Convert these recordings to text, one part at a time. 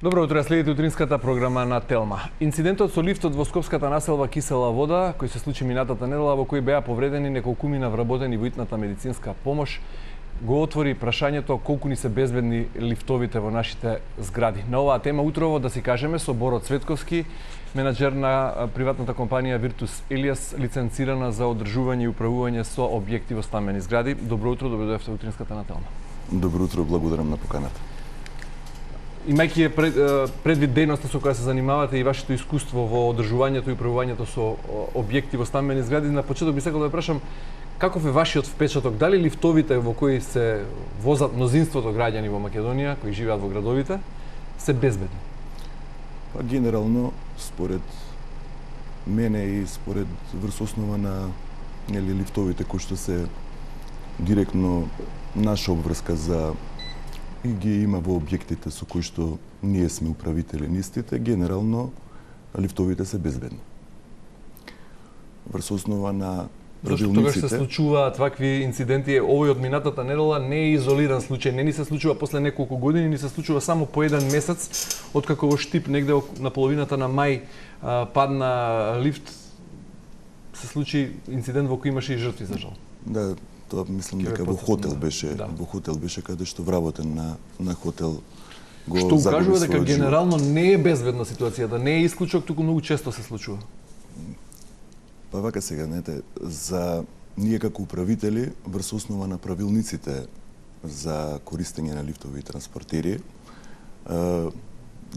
Добро утро, следите утринската програма на Телма. Инцидентот со лифтот во скопската населба Кисела вода, кој се случи минатата недела, во кој беа повредени неколкумина вработени во итната медицинска помош, го отвори прашањето колку ни се безбедни лифтовите во нашите згради. На оваа тема утрово да си кажеме со Боро Цветковски, менаџер на приватната компанија Virtus Elias, лиценцирана за одржување и управување со објекти во стамбени згради. Добро утро, добро дојдовте во утринската на Телма. Добро утро, благодарам на поканата. Имајќи предвид дејноста со која се занимавате и вашето искуство во одржувањето и управувањето со објекти во стамбени згради, на почеток би сакал да прашам каков е вашиот впечаток? Дали лифтовите во кои се возат мнозинството граѓани во Македонија, кои живеат во градовите, се безбедни? Па генерално, според мене и според врз основа на лифтовите кои што се директно наша обврска за и ги има во објектите со кои што ние сме управители нистите, генерално лифтовите се безбедни. Врз основа на Зашто тогаш се случуваат вакви инциденти? Овој од минатата недела не е изолиран случај, не ни се случува после неколку години, ни се случува само по еден месец, откако во Штип негде на половината на мај падна лифт, се случи инцидент во кој имаше и жртви, за жал. Да, тоа мислам дека во хотел беше, во хотел беше каде што вработен на хотел го што укажува дека живот. генерално не е безбедна ситуацијата, не е исклучок, туку многу често се случува. Па вака сега, знаете, за ние како управители, врз основа на правилниците за користење на лифтови и транспортери,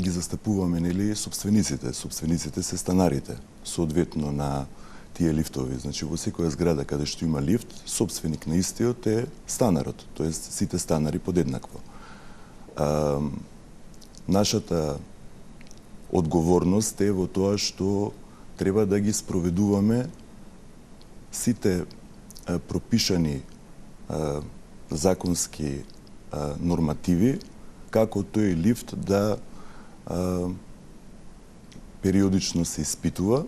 ги застапуваме, нели, собствениците. Собствениците се станарите, соодветно на тие лифтови. Значи, во секоја зграда каде што има лифт, собственик на истиот е станарот, тоест сите станари подеднакво. Нашата одговорност е во тоа што треба да ги спроведуваме сите пропишани законски нормативи, како тој лифт да периодично се испитува.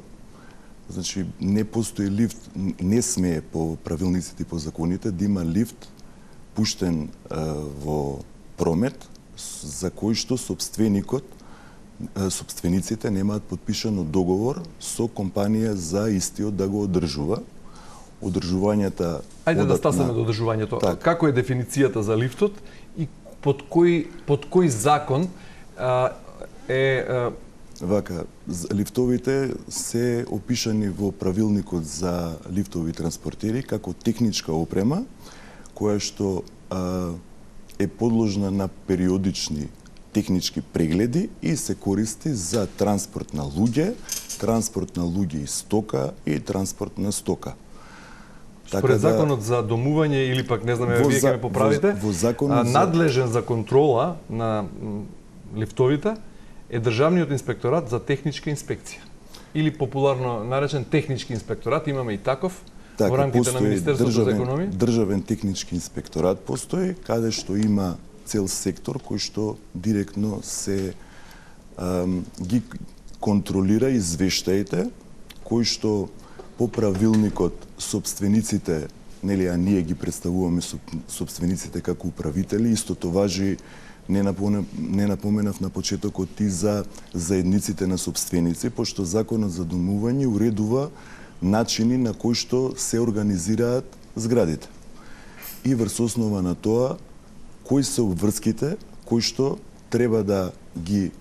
Значи, не постои лифт, не смее по правилниците и по законите да има лифт пуштен во промет, за кој што собствениците немаат подпишано договор со компанија за истиот да го одржува. Одржувањата... Ајде да стасаме до одржувањето. Так. Како е дефиницијата за лифтот и под кој закон е... Вака, лифтовите се опишани во правилникот за лифтови транспортери како техничка опрема, која што е подложна на периодични технички прегледи и се користи за транспорт на луѓе и стока и транспорт на стока. Според законот за домување или пак не знаме, вие ќе ме поправите, во законот надлежен за контрола на лифтовите е Државниот инспекторат за техничка инспекција. Или популарно наречен технички инспекторат, имаме и таков во рамките на Министерството за економија. Државен технички инспекторат постои, каде што има цел сектор кој што директно се ги контролира извештаите кои што по правилникот собствениците, нели, а ние ги представуваме собствениците како управители, истото важи, не напоменав на почетокот и за заедниците на собственици, пошто законот за домување уредува начини на кои што се организираат зградите. И врз основа на тоа, кои се обврските кои што треба да ги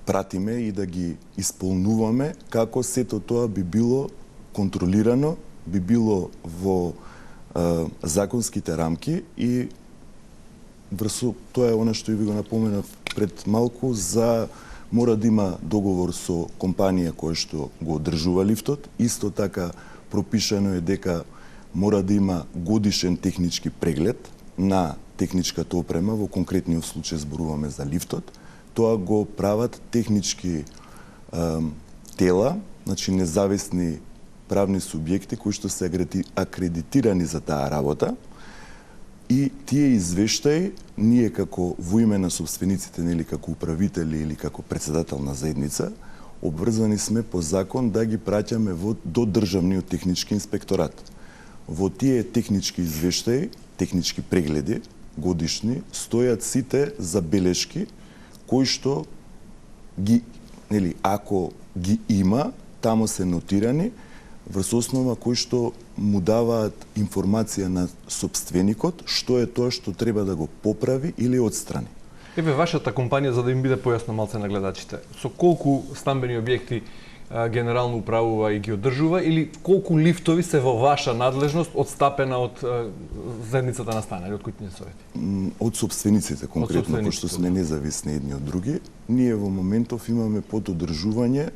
пратиме и да ги исполнуваме, како сето тоа би било контролирано, би било во законските рамки и врз тоа е она што и ви го напоменав пред малку, за мора да има договор со компанија која што го одржува лифтот. Исто така пропишано е дека мора да има годишен технички преглед на техничката опрема, во конкретниот случај зборуваме за лифтот. Тоа го прават технички тела, значи независни правни субјекти кои што се акредитирани за таа работа. И тие извештаи, ние како во име на собствениците, нели, како управители или како председател на заедница, обврзани сме по закон да ги праќаме до Државниот технички инспекторат. Во тие технички извештаи, технички прегледи, годишни стојат сите забелешки кои што ги, нели, ако ги има, тамо се нотирани, врз основа кои што му даваат информација на собственикот што е тоа што треба да го поправи или отстрани. Еве вашата компанија, за да им биде појасно малце на гледачите, со колку стамбени објекти генерално управува и ги одржува, или колку лифтови се во ваша надлежност одстапена од заедницата на станари, од куќни совети? Од собствениците конкретно, пошто сме независни едни од други, ние во моментов имаме под одржување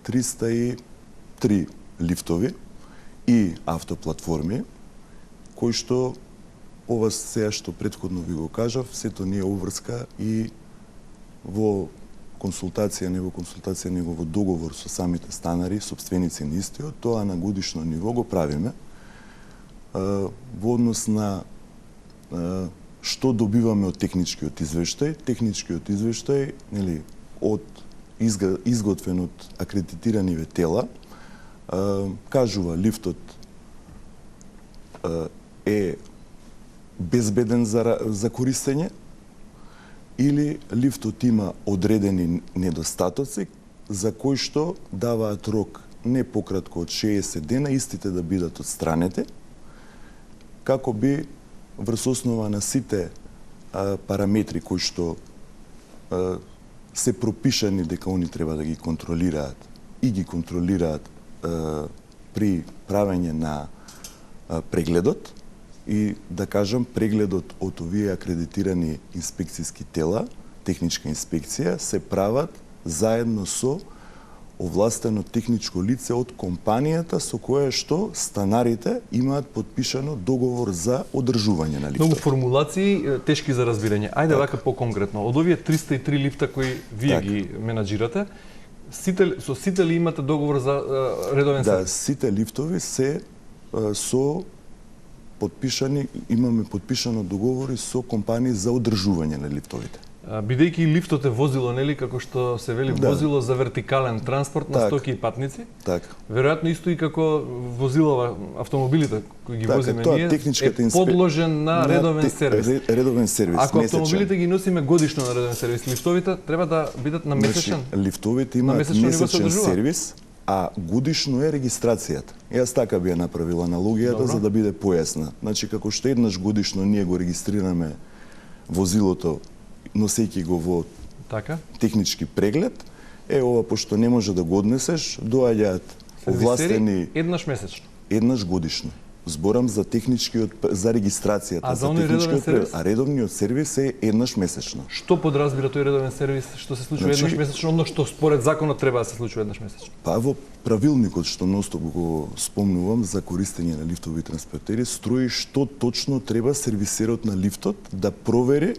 303 лифтови и автоплатформи, кои што ова сега што претходно ви го кажав, сето не е обврска и во консултација, не во консултација, него во договор со самите станари, собственици на истиот, тоа на годишно ниво го правиме. Во однос на што добиваме од техничкиот извештај, техничкиот извештај, нели, од изготвен од акредитираните тела, кажува лифтот е безбеден за користење, или лифтот има одредени недостатоци за кои што даваат рок не пократко од 60 дена истите да бидат отстранети, како би врз основа на сите параметри кои што се пропишани дека они треба да ги контролираат и ги контролираат при правење на прегледот, и да кажам прегледот од овие акредитирани инспекцијски тела, техничка инспекција, се прават заедно со овластено техничко лице од компанијата со која што станарите имаат подпишано договор за одржување на лифтот. Многу формулации тешки за разбирање. Ајде вака по-конкретно. Од овие 303 лифта кои вие ги менаџирате, со сите ли имате договор за редовен сервис? Да, сите лифтови се со подпишани, имаме подпишано договори со компании за одржување на лифтовите. Бидејќи лифтот е возило, нели, како што се вели, возило за вертикален транспорт на стоки и патници, веројатно исто и како возилова, автомобилите кои ги возиме ние, е подложен на редовен сервис. Редовен сервис, ако автомобилите ги носиме годишно на редовен сервис, лифтовите треба да бидат на месечен? Лифтовите имаат месечен сервис, а годишно е регистрацијата. Јас така би ја направила аналогијата за да биде појасна. Значи, како што еднаш годишно ние го регистрираме возилото, носејќи го во технички преглед, ова, пошто не може да го однесеш, доаѓаат овластени еднаш месечно. Еднаш годишно. Зборам за техничкиот, за регистрацијата, а за техничкиот сервис? А редовниот сервис е еднаш месечно. Што подразбира тој редовен сервис, што се случува еднаш месечно, оно што според законот треба да се случува еднаш месечно? Па во правилникот што ностоп го спомнувам за користење на лифтови транспортери, строи што точно треба сервисерот на лифтот да провери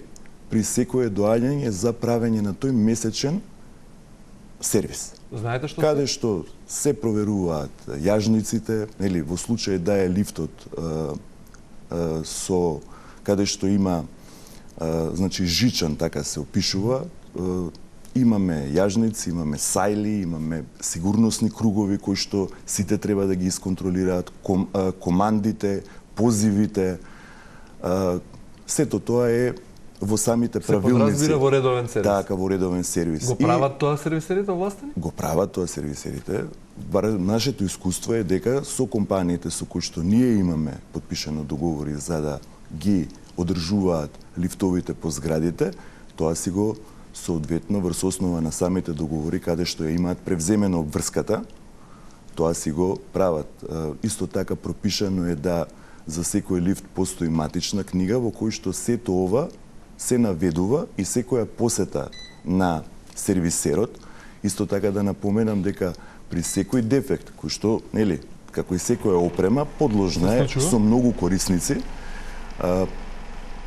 при секое доаѓање за правење на тој месечен сервис. Знаете што? Каде што се проверуваат јажниците, нели, во случај да е лифтот со каде што има значи жичан, така се опишува, имаме јажници, имаме сајли, имаме сигурносни кругови кои што сите треба да ги исконтролираат, командите, позивите, сето тоа е во самите правилници. Се подразбира во редовен сервис. Така, во редовен сервис. Го прават тоа сервисерите овластени? Го прават тоа сервисерите. Нашето искуство е дека со компаниите со кои што ние имаме подпишано договори за да ги одржуваат лифтовите по зградите, тоа си го соодветно врз основа на самите договори каде што ја имаат превземено обврската, тоа си го прават. Исто така пропишано е да за секој лифт постои матична книга во кој што сето ова се наведува и секоја посета на сервисерот. Исто така да напоменам дека при секој дефект, кој што, нели, како и секоја опрема, подложна е со многу корисници,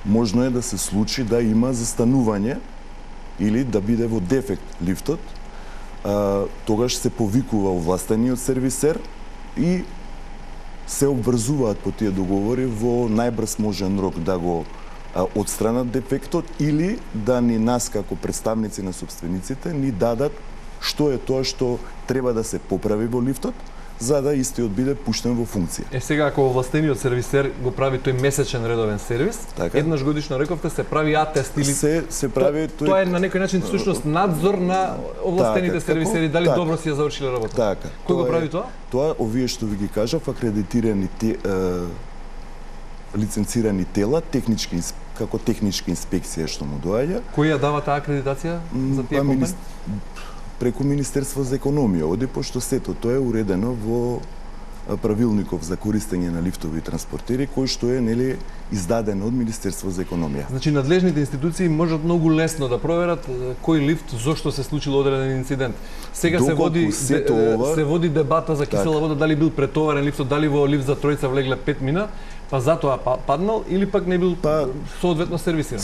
можно е да се случи да има застанување или да биде во дефект лифтот, тогаш се повикува овластениот сервисер и се обврзуваат по тие договори во најбрз можен рок да го отстранат дефектот или да ни нас како представници на собствениците ни дадат што е тоа што треба да се поправи во лифтот, за да истиот биде пуштен во функција. Сега ако овластениот сервисер го прави тој месечен редовен сервис, Така. еднаш годишно рековте се прави атест или Се прави тоа е на некој начин всушност надзор на овластените Така, сервисери дали така. добро си ја завршиле работа. Така. Кој го Тоа е- прави тоа? Тоа овие што ви ги кажав, акредитирани лиценцирани тела, како техничка инспекција што му доаѓа. Кој ја дава таа акредитација за тие компании? Преку Министерство за економија, оди пошто сето тоа е уредено во правилников за користење на лифтови и транспортери, кој што е издаден од Министерство за економија. Значи надлежните институции можат многу лесно да проверат кој лифт зошто се случил одреден инцидент. Сега Доколку се води дебата за кисела вода дали бил претоварен лифтот, дали во лифт за тројца влегле 5 мина, па затоа паднал или пак не бил соодветно сервисиран.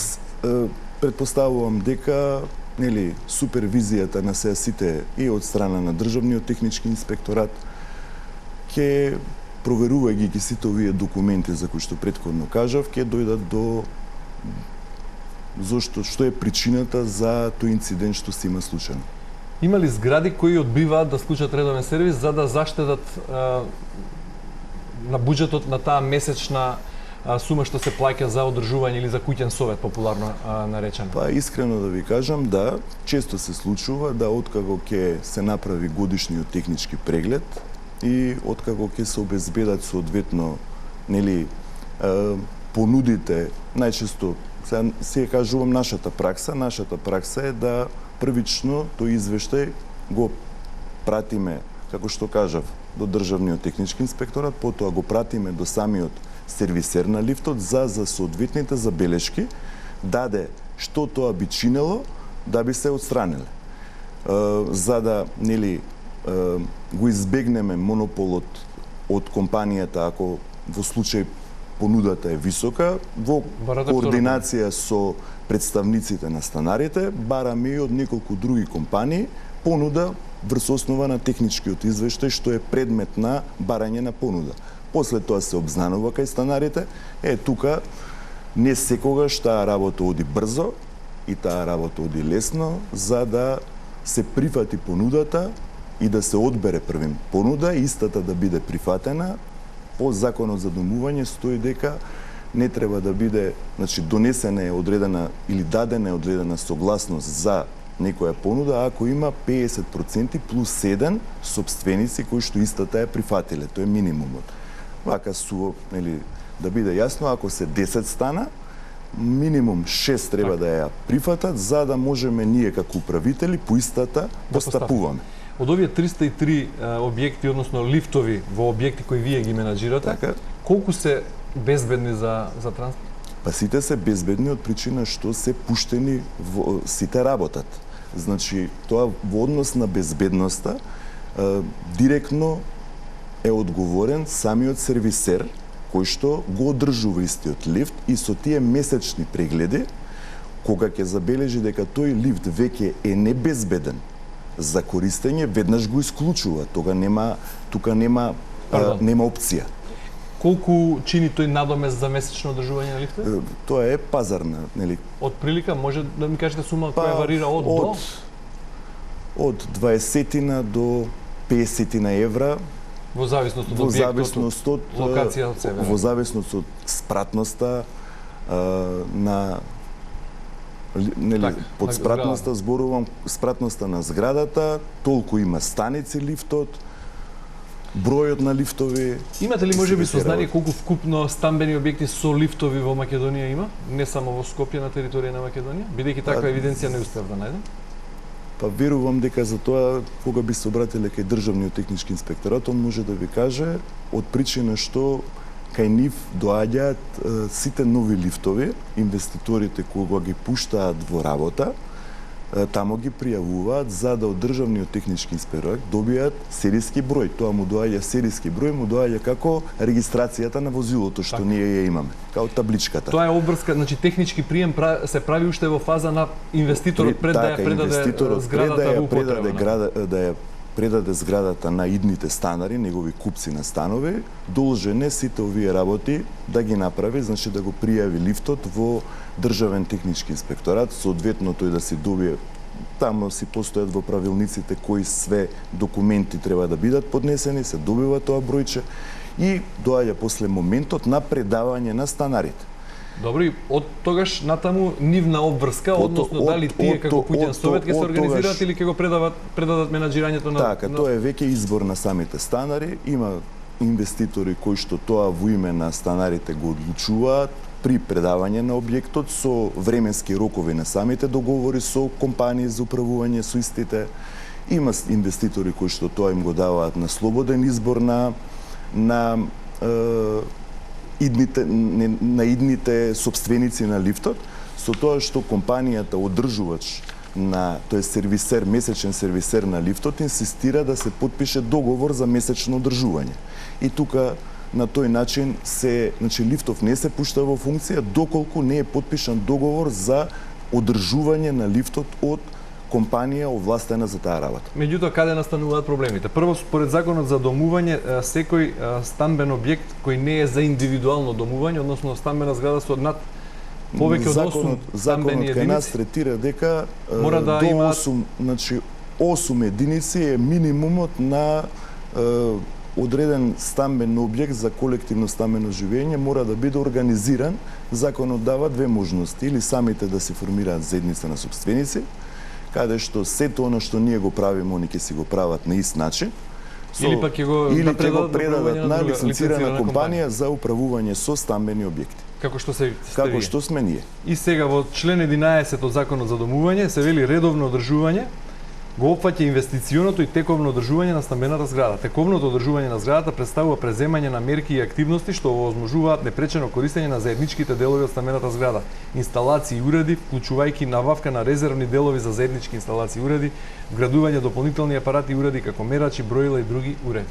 Предпоставувам дека супервизијата на сите и од страна на Државниот технички инспекторат ќе проверувајќи ги сите овие документи за кои што претходно кажав, ќе дојдат до што е причината за тој инцидент што се има случајно. Има ли згради кои одбиваат да склучат редовен сервис за да заштедат на буџетот на таа месечна сума што се плаќа за одржување или за куќен совет, популарно наречено? Па искрено да ви кажам, да, често се случува да откако ќе се направи годишниот технички преглед и откако ќе се обезбедат соодветно понудите, најчесто се кажувам нашата пракса е да првично тој извештај го пратиме, како што кажав, до Државниот технички инспекторат, потоа го пратиме до самиот сервисер на лифтот за соодветните забелешки, даде што тоа би чинело да би се отстраниле. За да го избегнеме монополот од компанијата, ако во случај понудата е висока, во координација со представниците на станарите, бараме и од неколку други компании понуда врз основа на техничкиот извештај што е предмет на барање на понуда. После тоа се обзнанува кај станарите. Тука не секогаш таа работа оди брзо и таа работа оди лесно, за да се прифати понудата и да се одбере првим понуда, истата да биде прифатена. По законот за домување стои дека не треба да биде, донесена е одредена или дадена е одредена согласност за некоја понуда ако има 50% плюс 7 сопственици кои што истата е прифатиле. Тоа е минимумот. Вака да биде јасно, ако се 10 стана, минимум 6 треба да ја прифатат, за да можеме ние како управители по истата постапуваме. Од овие 303 објекти, односно лифтови во објекти кои вие ги менаџирате, колку се безбедни за транспорт? Па сите се безбедни од причина што се пуштени, сите работат. Значи, тоа во однос на безбедноста директно е одговорен самиот сервисер кој што го одржува истиот лифт и со тие месечни прегледи, кога ќе забележи дека тој лифт веќе е небезбеден за користење, веднаш го исклучува. Тука нема опција. Колку чини тој надомест за месечно одржување на лифтот? Тоа е пазарна, Од прилика може да ми кажете сума која варира од до? Од 20 до 50 евра. Во зависност од објектот, локација од себе. Во зависност од спратноста на под спратноста зборувам спратноста на зградата, толку има станици лифтот, бројот на лифтови. Имате ли можеби сознание колку вкупно стамбени објекти со лифтови во Македонија има? Не само во Скопје, на територија на Македонија? Бидејќи таква евиденција не успеав да најдам. Па верувам дека за тоа кога би се обратиле кај Државниот технички инспекторат, он може да ви каже од причина што кај нив доаѓаат сите нови лифтови, инвеститорите кога ги пуштаат во работа, тамо ги пријавуваат за да од Државниот технички инспекторат добијат серијски број. Тоа му доаѓа серијски број, му доаѓа како регистрацијата на возилото што ние ја имаме, како табличката. Тоа е обврска, значи технички прием се прави уште во фаза на инвеститорот пред да ја предаде зградата во употреба. Предаде зградата на идните станари, негови купци на станови, должен е сите овие работи да ги направи, значи да го пријави лифтот во Државен технички инспекторат, соодветно тој да се добие таму си постојат во правилниците кои све документи треба да бидат поднесени, се добива тоа бројче и доаѓа после моментот на предавање на станарите. Добро, и од тогаш натаму нивна обврска, односно дали тие како куќен совет ќе се организираат или ќе го предадат менаџирањето на... Така, тоа е веќе избор на самите станари, има инвеститори кои што тоа во име на станарите го одлучуваат при предавање на објектот со временски рокови на самите договори со компании за управување со истите. Има инвеститори кои што тоа им го даваат на слободен избор на идните собственици на лифтот, со тоа што компанијата одржувач тој сервисер, месечен сервисер на лифтот инсистира да се потпише договор за месечно одржување. И тука на тој начин лифтов не се пушта во функција доколку не е потпишан договор за одржување на лифтот од компанија овластена за таа работа. Меѓутоа, каде настануваат проблемите? Прво, според законот за домување, секој стамбен објект кој не е за индивидуално домување, односно стамбена зграда со над повеќе од 8 стамбени единици, кај нас третира дека мора да до 8, значи 8 единици е минимумот на одреден стамбен објект за колективно стамбено живење мора да биде организиран. Законот дава две можности, или самите да се формираат заедница на собственици, каде што сето она што ние го правиме, они ќе си го прават на ист начин, или пак ќе го предадат на лиценцирана компанија за управување со стамбени објекти. Како што сме ние. И сега во член 11 од Законот за домување се вели редовно одржување го опфаќа инвестиционото и тековно одржување на стамбената зграда. Тековното одржување на зградата представува преземање на мерки и активности што овозможуваат непречено користење на заедничките делови од стамбената зграда, инсталации и уреди, вклучувајќи набавка на резервни делови за заеднички инсталации и уреди, вградување дополнителни апарати и уреди како мерачи, броила и други уреди.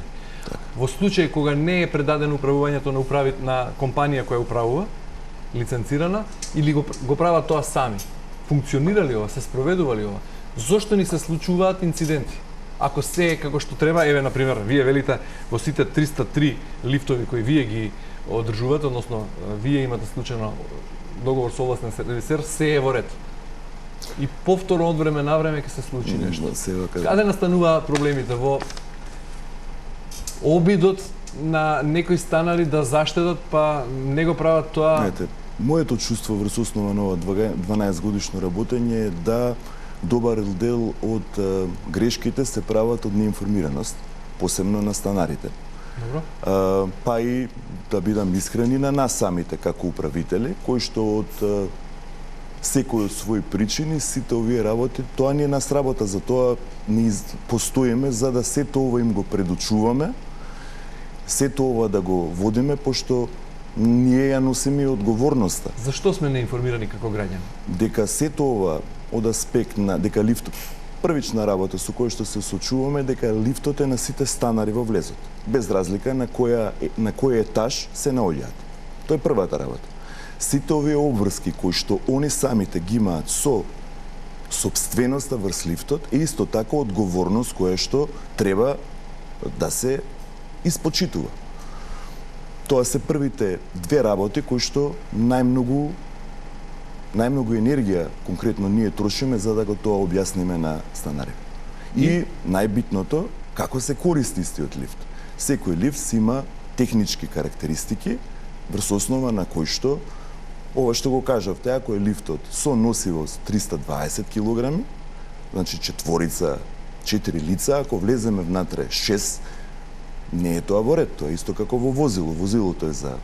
Во случај кога не е предадено управувањето на компанија која управува, лиценцирана, или го прават тоа сами, функционира ли ова, се спроведува ли ова? Зошто ни се случуваат инциденти? Ако се е како што треба, еве, например, вие велите во сите 303 лифтови кои вие ги одржувате, односно вие имате случајно договор со овластен сервисер, се е во ред. И повторно од време на време ќе се случи нешто. Каде настануваат проблемите? Во обидот на некои станари да заштедат, па не го прават тоа? Знаете, моето чувство врз основа на ова 12 годишно работење е да добар дел од грешките се прават од неинформираност, посебно на станарите. Добро. Па и да бидам искрени на нас самите како управители, кои што од секој од своји причини сите овие работи, тоа не е нас работа, за тоа ни постоиме за да сето ова им го предучуваме, сето ова да го водиме, пошто ние ја носиме одговорноста. Зашто сме неинформирани како граѓани? Дека сето ова од аспект на дека лифтот, првична работа со која што се соочуваме дека лифтот е на сите станари во влезот, без разлика на кој етаж се наоѓаат. Тоа е првата работа. Сите овие обврски кои што они самите ги имаат со собственоста врз лифтот е исто така одговорност која што треба да се испочитува. Тоа се првите две работи кои што најмногу енергија конкретно ние трошиме за да го тоа објасниме на станарите. И најбитното, како се користи истиот лифт. Секој лифт си има технички карактеристики врз основа на кој што ова што го кажавте, ако е лифтот со носивост 320 кг, значи четворица, 4 лица, ако влеземе внатре 6, не е тоа во ред, тоа е исто како во возило. Возилото е за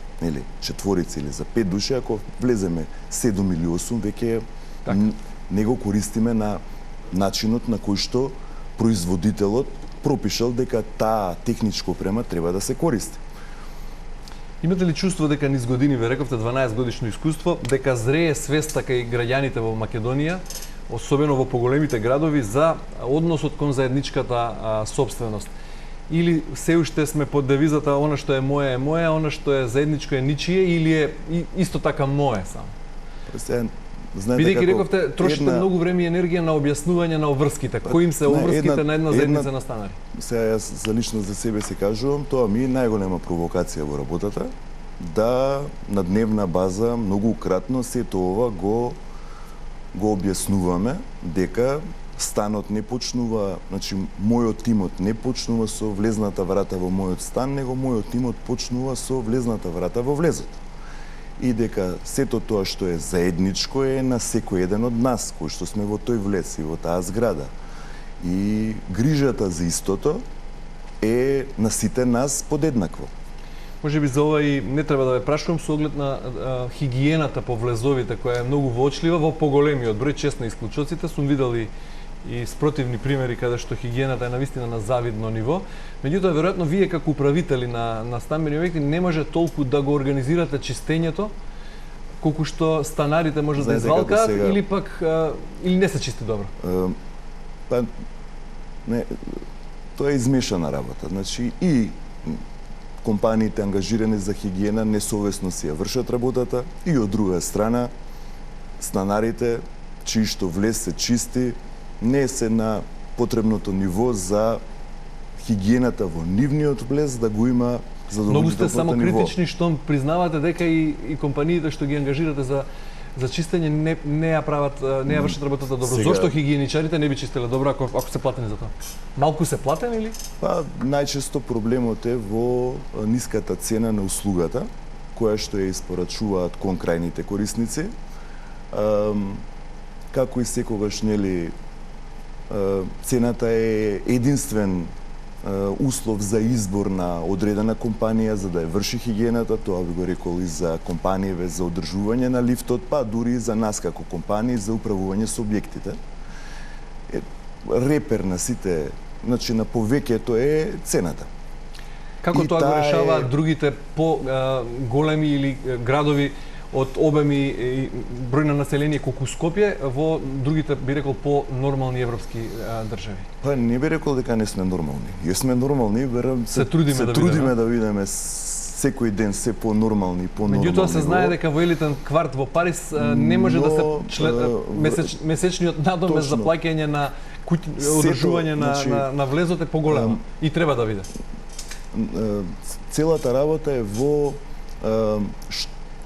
четворица или за 5 души, ако влеземе 7 или 8, веќе не го користиме на начинот на кој што производителот пропишал дека таа техничка опрема треба да се користи. Имате ли чувство дека низ години, ве рековте 12 годишно искуство, дека зрее свеста кај граѓаните во Македонија, особено во поголемите градови, за односот кон заедничката собственост? Или се уште сме под девизата она што е мое, она што е заедничко е ничие, или е исто така мое само? Бидејќи рековте, трошите многу време и енергија на објаснување на обврските. Кои им се обврските на една заедница на станари? Сега јас за лично за себе се кажувам, тоа ми е најголема провокација во работата, да на дневна база многу кратно сето ова го објаснуваме дека станот не почнува, значи мојот имот не почнува со влезната врата во мојот стан, него мојот имот почнува со влезната врата во влезот. И дека сето тоа што е заедничко е на секој еден од нас, кои што сме во тој влез и во таа зграда. И грижата за истото е на сите нас подеднакво. Може би за ова и не треба да ве прашувам со оглед на хигиената по влезовите, која е многу воочлива во поголемиот број, чест на исклучоците, сум видел и спротивни примери каде што хигиената е навистина на завидно ниво. Меѓутоа, веројатно вие како управители на стамбени објекти не може толку да го организирате чистењето колку што станарите може да извалкаат сега... или пак или не се чисти добро. Па не, тоа е измешана работа. Значи и компаниите ангажирани за хигиена несовесно си ја вршат работата и од друга страна станарите чии што влез се чисти не се на потребното ниво за хигиената во нивниот влез да го има задоволителното ниво. Многу сте самокритични што признавате дека и компаниите што ги ангажирате за чистење не ја прават, не ја вршат работата добро. Сега... Зошто хигиеничарите не би чистеле добро ако се платени за тоа? Малку се платени или? Па најчесто проблемот е во ниската цена на услугата која што ја испорачуваат кон крајните корисници. Како и секогаш, нели, цената е единствен услов за избор на одредена компанија за да ја врши хигиената, тоа би го рекол и за компаније за одржување на лифтот, па дури и за нас како компании за управување со објектите. Репер на сите, значи на повеќето е цената. Како тоа го решаваат другите големи или градови од обеми и број на население колку Скопје во другите, би рекол, по-нормални европски држави? Па не би рекол дека не сме нормални. Јас сме нормални, верам се трудиме да видиме секој ден се по-нормални, по-нормални. Меѓутоа се знае дека во елитен кварт во Париз не може да се месечниот надомест за плаќање на одржување на влезот е поголемо и треба да биде. Целата работа е во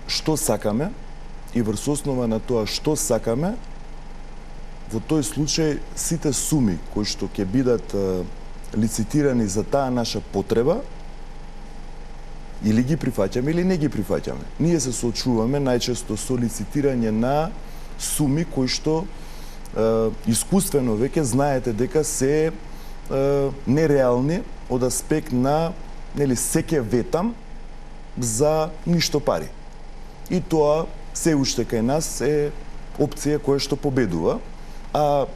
што сакаме и врз основа на тоа што сакаме, во тој случај сите суми кои што ќе бидат лицитирани за таа наша потреба, или ги прифаќаме или не ги прифаќаме. Ние се соочуваме најчесто со лицитирање на суми кои што искуствено веќе знаете дека се нереални од аспект на, нели, секе ветам за ништо пари. И тоа се уште кај нас е опција која што победува, а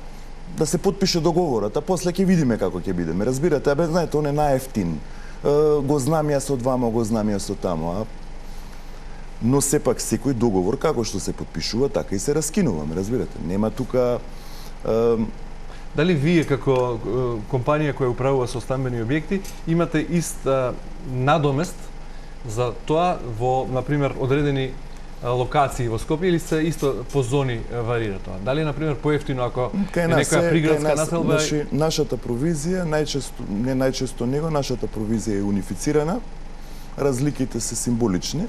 да се потпише договорот, а после ќе видиме како ќе бидеме. Разбирате, знаете, он е најефтин. Го знам јас од вама, го знам јас од тамо, но сепак секој договор како што се потпишува, така и се раскинуваме, разбирате. Нема тука Дали вие како компанија која управува со стамбени објекти имате ист надомест за тоа во, например, одредени локации во Скопје или се исто по зони варира тоа? Дали е, например, поевтино ако е некоја приградска населба? Значи, нашата провизија, нашата провизија е унифицирана, разликите се символични.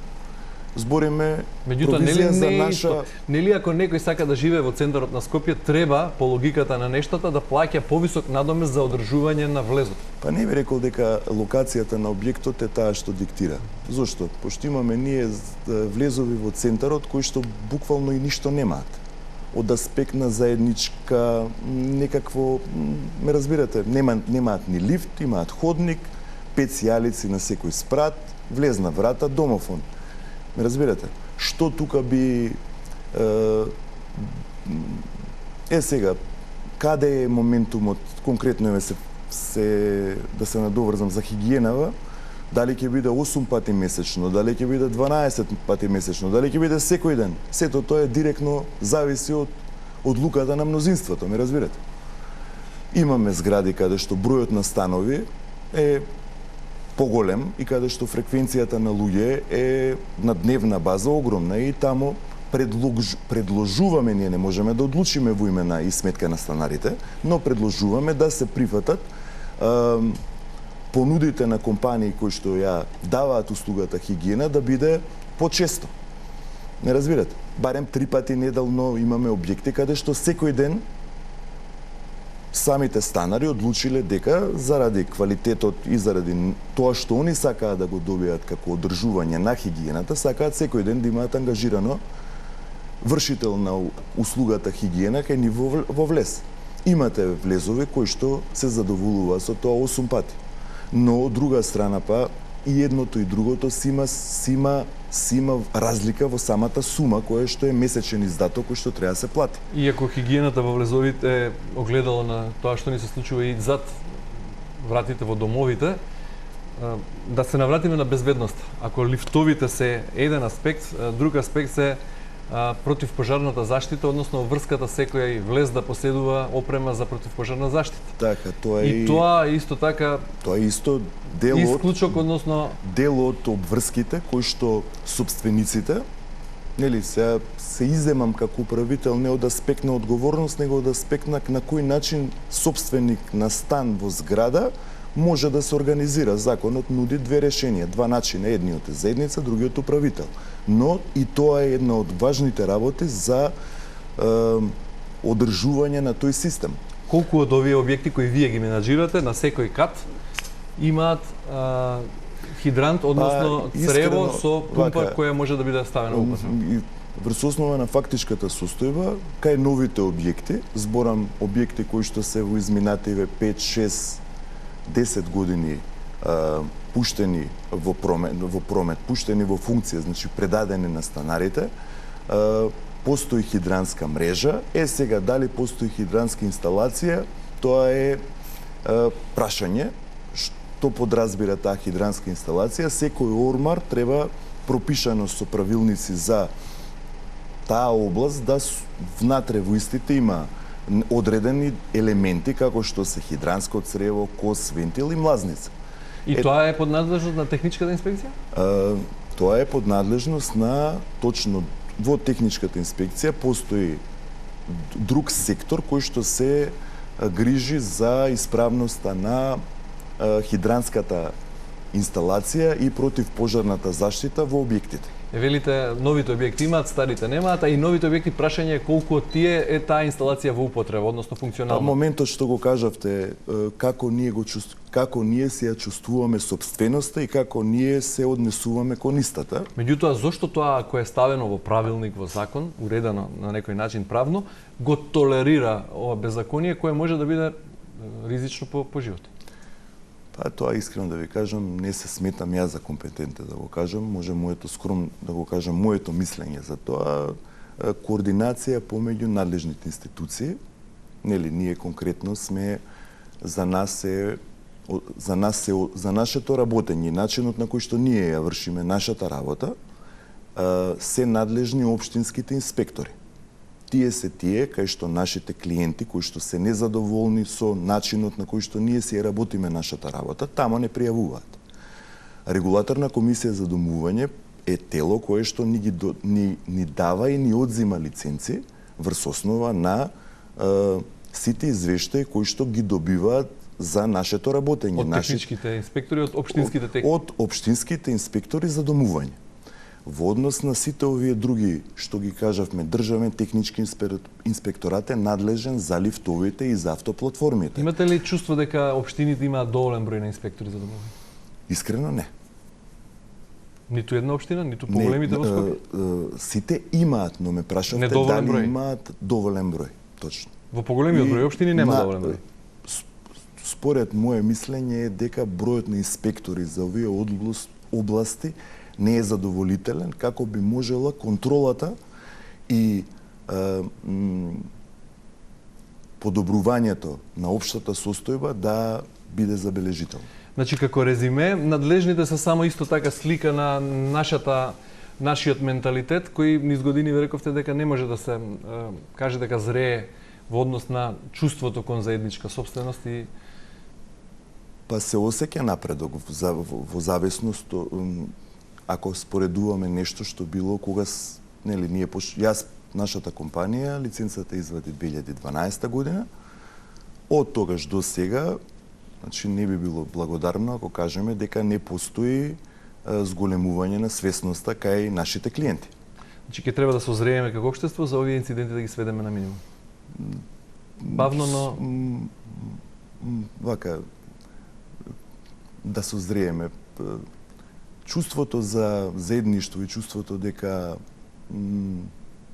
Збориме провизија за наша... Нели ако некој сака да живее во центарот на Скопје, треба, по логиката на нештата, да плаќа повисок надомест за одржување на влезот? Па не би рекол дека локацијата на објектот е таа што диктира. Зошто? Пошто имаме ние влезови во центарот кои што буквално и ништо немаат. Од аспект на заедничка, некакво, ме разбирате, немаат ни лифт, имаат ходник, 5 сијалици на секој спрат, влезна врата, домофон. Ме разбирате? Што тука би... сега, каде е моментумот, конкретно да се надоврзам за хигиенава, дали ќе биде 8 пати месечно, дали ќе биде 12 пати месечно, дали ќе биде секој ден. Сето тоа е директно зависи од одлуката на мнозинството, ме разбирате? Имаме згради каде што бројот на станови е поголем и каде што фреквенцијата на луѓе е на дневна база огромна и таму предложуваме, ние не можеме да одлучиме во име на и сметка на станарите, но предложуваме да се прифатат понудите на компании кои што ја даваат услугата хигиена да биде почесто. Не разбирате? Барем 3 пати неделно имаме објекти каде што секој ден самите станари одлучиле дека заради квалитетот и заради тоа што они сакаат да го добијат како одржување на хигиената, сакаат секој ден да имаат ангажирано вршител на услугата хигиена кај нив во влез. Имате влезови кои што се задоволуваат со тоа 8 пати. Но од друга страна па и едното и другото си има разлика во самата сума која што е месечен издаток кој што треба да се плати. Иако хигиената во влезовите е огледало на тоа што ни се случува и зад вратите во домовите, да се навратиме на безбедност. Ако лифтовите се еден аспект, друг аспект се противпожарната заштита, односно врската секој влез да поседува опрема за противпожарна заштита. Така, тоа и тоа исто така тоа е исто дел од исклучок, односно дел од обврските кои што собствениците, нели, се иземам како управител не од аспект на одговорност, него од аспект на кој начин собственик на стан во зграда може да се организира. Законот нуди две решенија, два начина, едниот е заедница, другиот управител. Но и тоа е една од важните работи за одржување на тој систем. Колку од овие објекти кои вие ги менаџирате на секој кат имаат хидрант, односно црево со пумпа која може да биде ставена во употреба? Врз основа на фактичката состојба, кај новите објекти, зборам објекти кои што се во изминативе 5, 6, 10 години пуштени во промет, пуштени во функција, значи предадени на станарите, постои хидранска мрежа. Сега дали постои хидранска инсталација, тоа е прашање. Што подразбира таа хидранска инсталација? Секој ормар треба пропишано со правилници за таа област да внатре во истите има одредени елементи како што се хидранско црево, кос, вентил и млазница. И тоа е под надлежност на техничката инспекција? Тоа е под надлежност на точно во техничката инспекција постои друг сектор кој што се грижи за исправноста на хидранската инсталација и противпожарната заштита во објектите. Велите, новите објекти имаат, старите немаат, а и новите објекти прашање е колку од тие е таа инсталација во употреба, односно функционална. Моментот што го кажавте, како ние се ја чувствуваме собственоста и како ние се однесуваме кон истата. Меѓутоа, зошто тоа кој е ставено во правилник, во закон, уредено на некој начин правно, го толерира ова беззаконие кое може да биде ризично по живот? Тоа искрено да ви кажам, не се сметам ја за компетентен да го кажам, може моето скромно да го кажам, моето мислење за тоа, координација помеѓу надлежните институции. Нели, ние конкретно сме за нашето работење, начинот на кој што ние ја вршиме нашата работа, се надлежни општинските инспектори. Тие се тие кај што нашите клиенти, кои што се незадоволни со начинот на кој што ние си работиме нашата работа, тамо не пријавуваат. Регулаторна комисија за домување е тело кое што ни дава и ни одзима лиценци врз основа на сите извештаи кои што ги добиваат за нашето работење. Од техничките инспектори, од општинските технички? Од општинските инспектори за домување. Во однос на сите овие други, што ги кажавме, државен технички инспекторат е надлежен за лифтовите и за автоплатформите. Имате ли чувство дека општините имаат доволен број на инспектори за домување? Искрено не. Ниту една општина, ниту поголемите во Скопје? Сите имаат, но ме прашавте дали имаат доволен број. Точно. Во поголемиот број општини нема доволен број. Според мое мислење е дека бројот на инспектори за овие области не е задоволителен, како би можела контролата и подобрувањето на општата состојба да биде забележително. Значи, како резиме, надлежните се само исто така слика на нашиот менталитет, кој низ години ви рековте дека не може да се каже дека зрее во однос на чувството кон заедничка собственост и па се осеќа напредок во зависност ако споредуваме нешто што било кога нели ние нашата компанија лиценцата извади 2012 година. Од тогаш до сега, значи не би било благодарно ако кажеме дека не постои зголемување на свесноста кај нашите клиенти. Значи ќе треба да созрееме како општество за овие инциденти да ги сведеме на минимум. Бавно, но вака да созрееме. Чувството за заедништво и чувството дека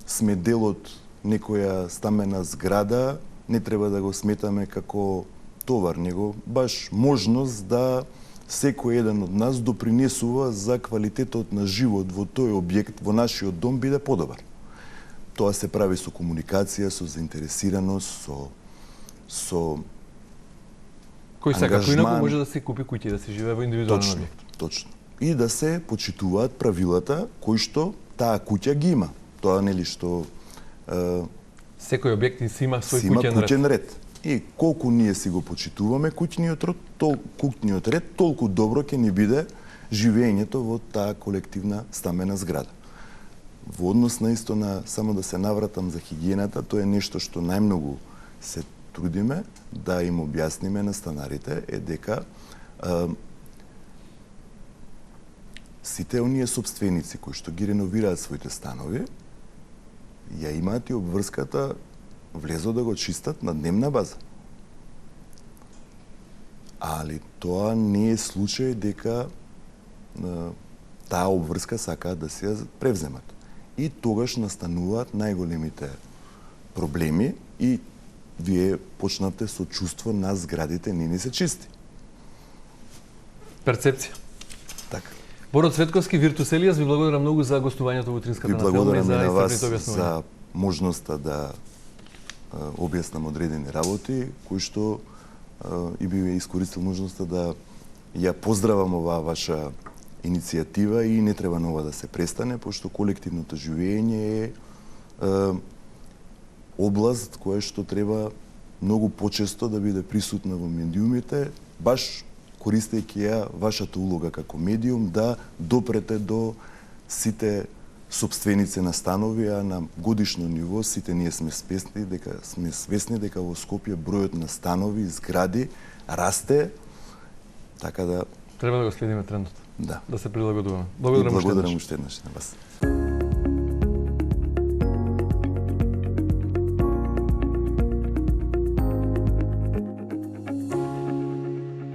сме дел од некоја стамена зграда, не треба да го сметаме како товар, него баш можност да секој еден од нас допринесува за квалитетот на живот во тој објект, во нашиот дом биде подобар. Тоа се прави со комуникација, со заинтересираност, со Кој сака поинаку може да се купи куќа и да се живее во индивидуален објект. Точно. И да се почитуваат правилата кои што таа куќа ги има. Тоа нели што секој објект си има свој куќен ред. И колку ние си го почитуваме куќниот ред, толку добро ќе ни биде живеењето во таа колективна стамена зграда. Во однос на исто на само да се навратам за хигиената, тоа е нешто што најмногу се трудиме да им објасниме на станарите, е дека сите оние сопственици кои што ги реновираат своите станови, ја имаат и обврската влезо да го чистат на дневна база. Али тоа не е случај дека таа обврска сакаат да се ја превземат. И тогаш настануваат најголемите проблеми и вие почнате со чувство на зградите не се чисти. Перцепција. Така. Боро Цветковски, Виртус Елијас, ви благодарам многу за гостувањето во Утринската на Телма и за благодарам на вас објаснување. за можноста да објаснам одредени работи, кои што и би искористил можноста да ја поздравам оваа ваша иницијатива и не треба нова да се престане, пошто колективното живење е област која што треба многу почесто да биде присутна во медиумите, баш користејќи ја вашата улога како медиум да допрете до сите сопственици на станови, а на годишно ниво сите ние сме свесни дека во Скопје бројот на станови и згради расте, така да треба да го следиме трендот. Да. Да се прилагодуваме. Благодарам уште еднаш на вас.